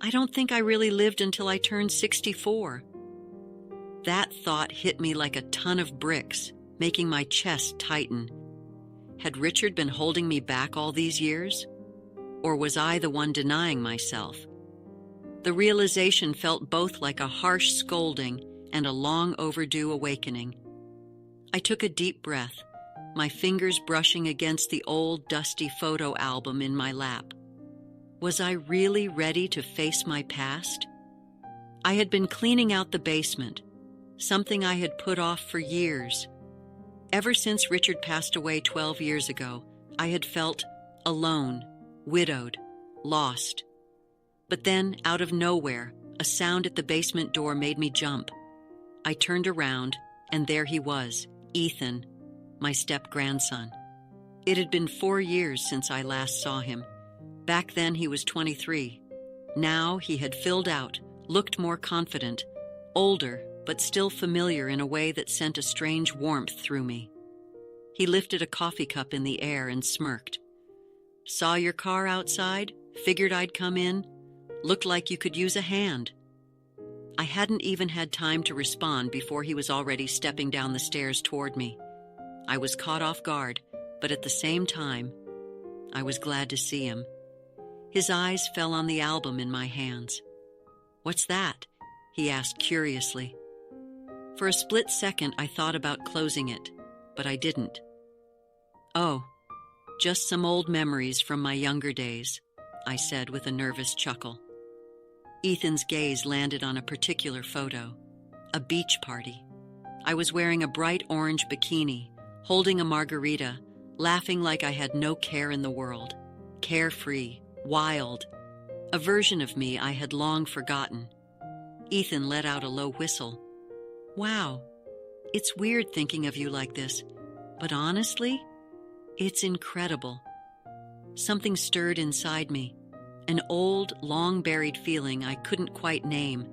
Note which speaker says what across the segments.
Speaker 1: I don't think I really lived until I turned 64. That thought hit me like a ton of bricks, making my chest tighten. Had Richard been holding me back all these years? Or was I the one denying myself? The realization felt both like a harsh scolding and a long overdue awakening. I took a deep breath, my fingers brushing against the old, dusty photo album in my lap. Was I really ready to face my past? I had been cleaning out the basement, something I had put off for years. Ever since Richard passed away 12 years ago, I had felt alone, widowed, lost. But then, out of nowhere, a sound at the basement door made me jump. I turned around, and there he was, Ethan, my step-grandson. It had been 4 years since I last saw him. Back then he was 23. Now he had filled out, looked more confident, older, but still familiar in a way that sent a strange warmth through me. He lifted a coffee cup in the air and smirked. "Saw your car outside? Figured I'd come in. Looked like you could use a hand." I hadn't even had time to respond before he was already stepping down the stairs toward me. I was caught off guard, but at the same time, I was glad to see him. His eyes fell on the album in my hands. "What's that?" he asked curiously. For a split second, I thought about closing it, but I didn't. "Oh, just some old memories from my younger days," I said with a nervous chuckle. Ethan's gaze landed on a particular photo, a beach party. I was wearing a bright orange bikini, holding a margarita, laughing like I had no care in the world. Carefree, wild, a version of me I had long forgotten. Ethan let out a low whistle. "Wow, it's weird thinking of you like this, but honestly, it's incredible." Something stirred inside me, an old, long-buried feeling I couldn't quite name.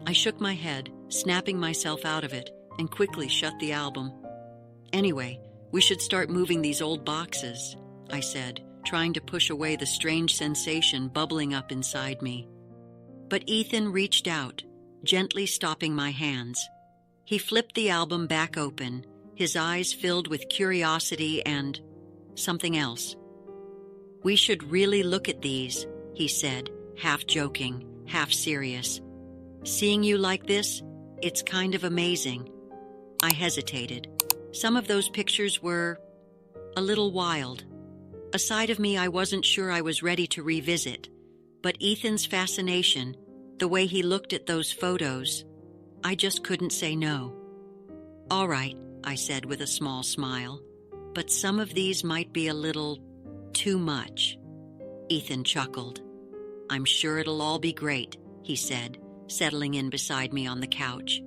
Speaker 1: I shook my head, snapping myself out of it, and quickly shut the album. "Anyway, we should start moving these old boxes," I said, trying to push away the strange sensation bubbling up inside me. But Ethan reached out, gently stopping my hands. He flipped the album back open, his eyes filled with curiosity and something else. "We should really look at these," he said, half joking, half serious. "Seeing you like this, it's kind of amazing." I hesitated. Some of those pictures were a little wild. A side of me I wasn't sure I was ready to revisit, but Ethan's fascination, the way he looked at those photos, I just couldn't say no. "All right," I said with a small smile, "but some of these might be a little too much." Ethan chuckled. "I'm sure it'll all be great," he said, settling in beside me on the couch.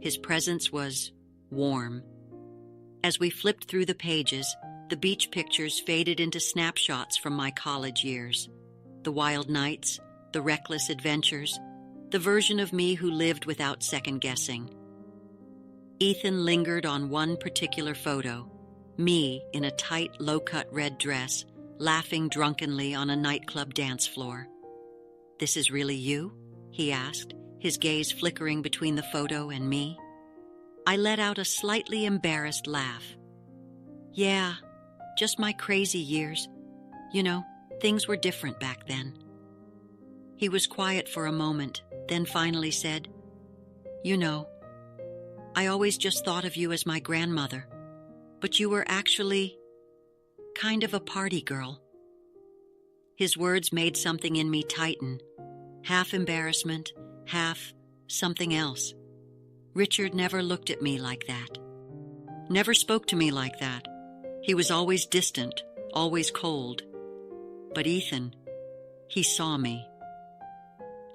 Speaker 1: His presence was warm. As we flipped through the pages, the beach pictures faded into snapshots from my college years. The wild nights, the reckless adventures, the version of me who lived without second-guessing. Ethan lingered on one particular photo, me in a tight, low-cut red dress, laughing drunkenly on a nightclub dance floor. "This is really you?" he asked, his gaze flickering between the photo and me. I let out a slightly embarrassed laugh. "Yeah, just my crazy years. You know, things were different back then." He was quiet for a moment, then finally said, "You know, I always just thought of you as my grandmother, but you were actually kind of a party girl." His words made something in me tighten, half embarrassment, half something else. Richard never looked at me like that. Never spoke to me like that. He was always distant, always cold. But Ethan, he saw me.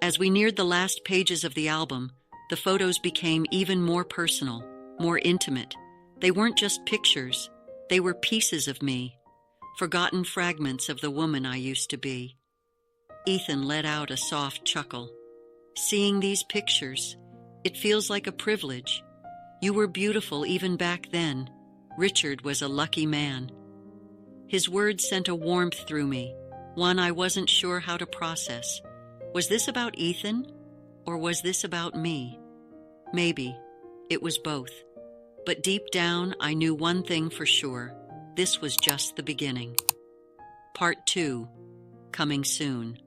Speaker 1: As we neared the last pages of the album, the photos became even more personal, more intimate. They weren't just pictures. They were pieces of me, forgotten fragments of the woman I used to be. Ethan let out a soft chuckle. "Seeing these pictures, it feels like a privilege. You were beautiful even back then. Richard was a lucky man." His words sent a warmth through me, one I wasn't sure how to process. Was this about Ethan, or was this about me? Maybe. It was both. But deep down, I knew one thing for sure. This was just the beginning. Part 2, coming soon.